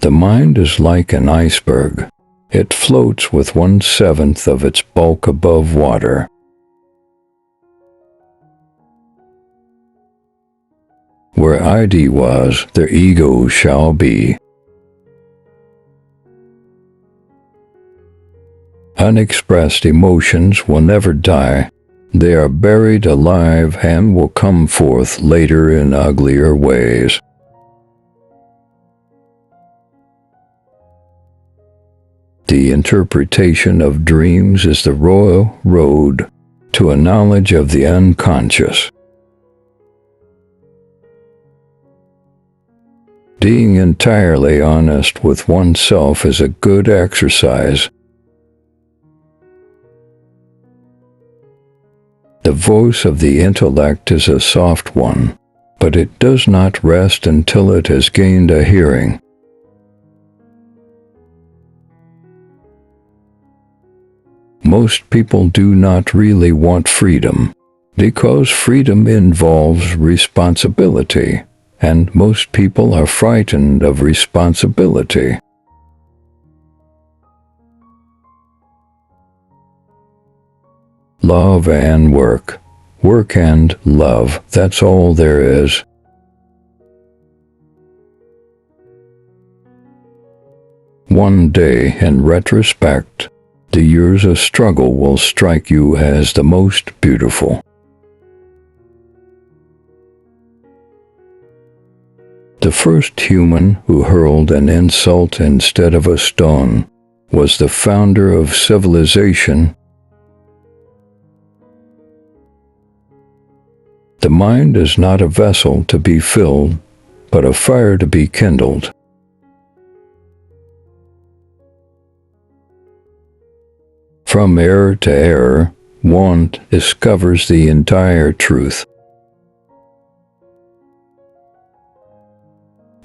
The mind is like an iceberg. It floats with 1/7 of its bulk above water. Where ID was, their ego shall be. Unexpressed emotions will never die. They are buried alive and will come forth later in uglier ways. The interpretation of dreams is the royal road to a knowledge of the unconscious. Being entirely honest with oneself is a good exercise. The voice of the intellect is a soft one, but it does not rest until it has gained a hearing. Most people do not really want freedom, because freedom involves responsibility, and most people are frightened of responsibility. Love and work. Work and love, that's all there is. One day, in retrospect, the years of struggle will strike you as the most beautiful. The first human who hurled an insult instead of a stone was the founder of civilization. The mind is not a vessel to be filled, but a fire to be kindled. From error to error, one discovers the entire truth.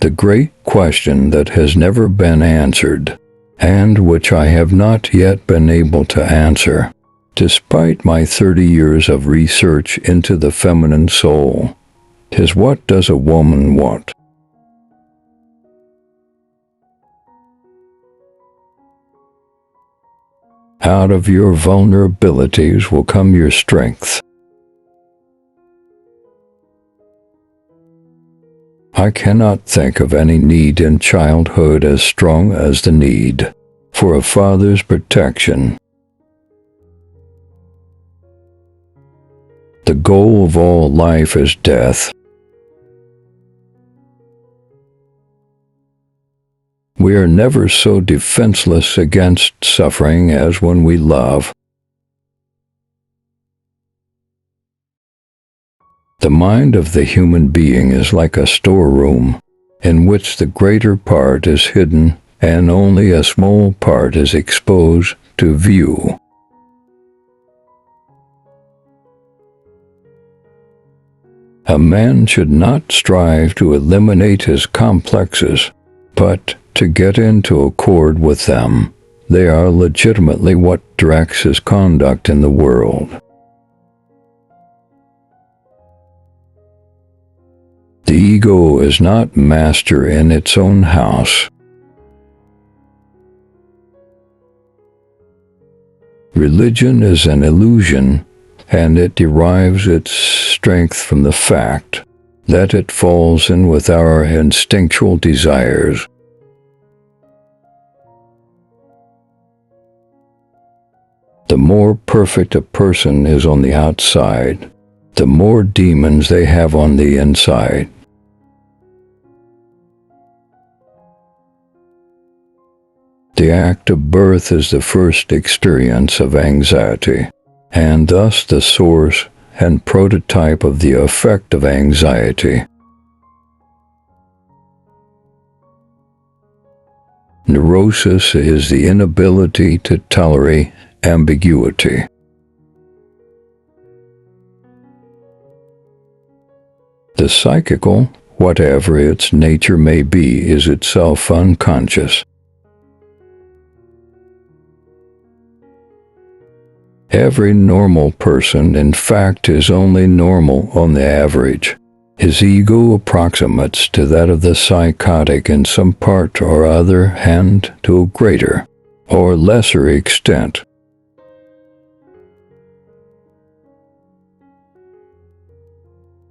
The great question that has never been answered, and which I have not yet been able to answer, despite my 30 years of research into the feminine soul, is what does a woman want? Out of your vulnerabilities will come your strength. I cannot think of any need in childhood as strong as the need for a father's protection. The goal of all life is death. We are never so defenseless against suffering as when we love. The mind of the human being is like a storeroom, in which the greater part is hidden and only a small part is exposed to view. A man should not strive to eliminate his complexes, but to get into accord with them. They are legitimately what directs his conduct in the world. The ego is not master in its own house. Religion is an illusion, and it derives its strength from the fact that it falls in with our instinctual desires. The more perfect a person is on the outside, the more demons they have on the inside. The act of birth is the first experience of anxiety, and thus the source and prototype of the effect of anxiety. Neurosis is the inability to tolerate ambiguity. The psychical, whatever its nature may be, is itself unconscious. Every normal person, in fact, is only normal on the average. His ego approximates to that of the psychotic in some part or other and to a greater or lesser extent.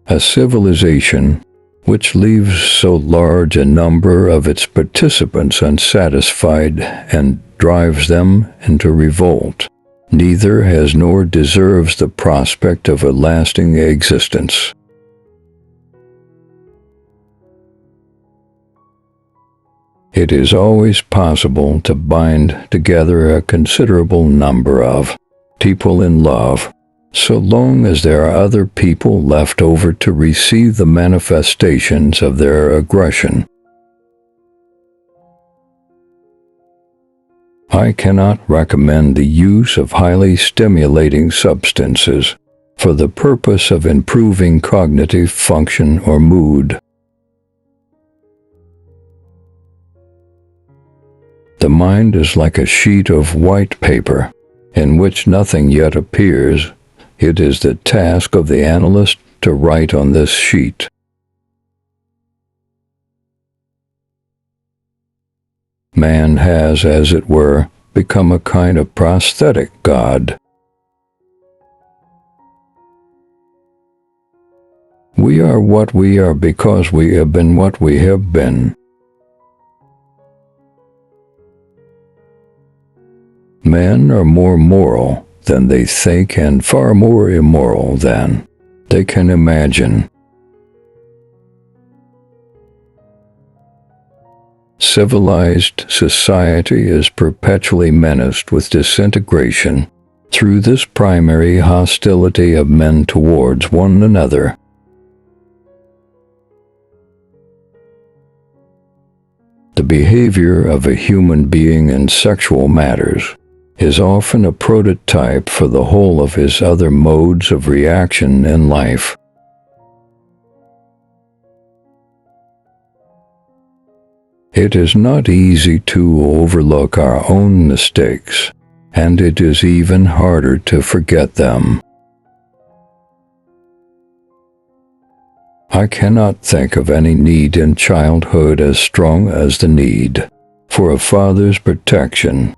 A civilization which leaves so large a number of its participants unsatisfied and drives them into revolt neither has nor deserves the prospect of a lasting existence. It is always possible to bind together a considerable number of people in love, so long as there are other people left over to receive the manifestations of their aggression. I cannot recommend the use of highly stimulating substances for the purpose of improving cognitive function or mood. The mind is like a sheet of white paper, in which nothing yet appears. It is the task of the analyst to write on this sheet. Man has, as it were, become a kind of prosthetic God. We are what we are because we have been what we have been. Men are more moral than they think and far more immoral than they can imagine. Civilized society is perpetually menaced with disintegration through this primary hostility of men towards one another. The behavior of a human being in sexual matters is often a prototype for the whole of his other modes of reaction in life. It is not easy to overlook our own mistakes, and it is even harder to forget them. I cannot think of any need in childhood as strong as the need for a father's protection.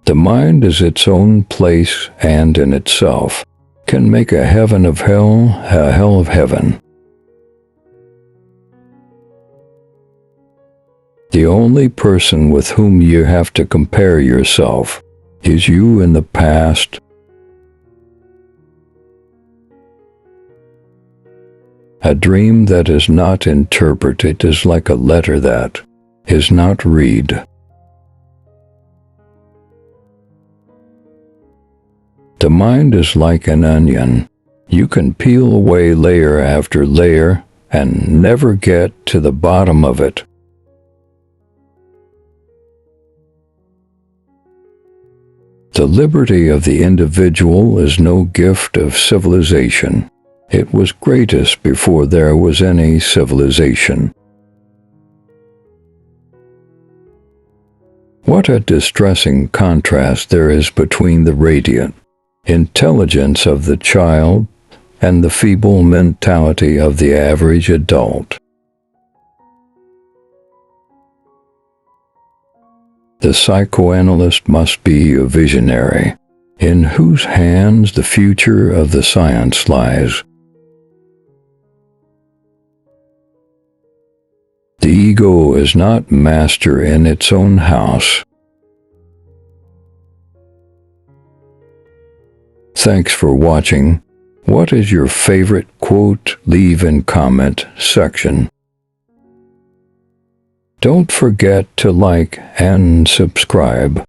The mind is its own place and in itself can make a heaven of hell, a hell of heaven. The only person with whom you have to compare yourself is you in the past. A dream that is not interpreted is like a letter that is not read. The mind is like an onion. You can peel away layer after layer and never get to the bottom of it. The liberty of the individual is no gift of civilization. It was greatest before there was any civilization. What a distressing contrast there is between the radiant intelligence of the child and the feeble mentality of the average adult. The psychoanalyst must be a visionary, in whose hands the future of the science lies. The ego is not master in its own house. Thanks for watching. What is your favorite quote? Leave in comment section. Don't forget to like and subscribe.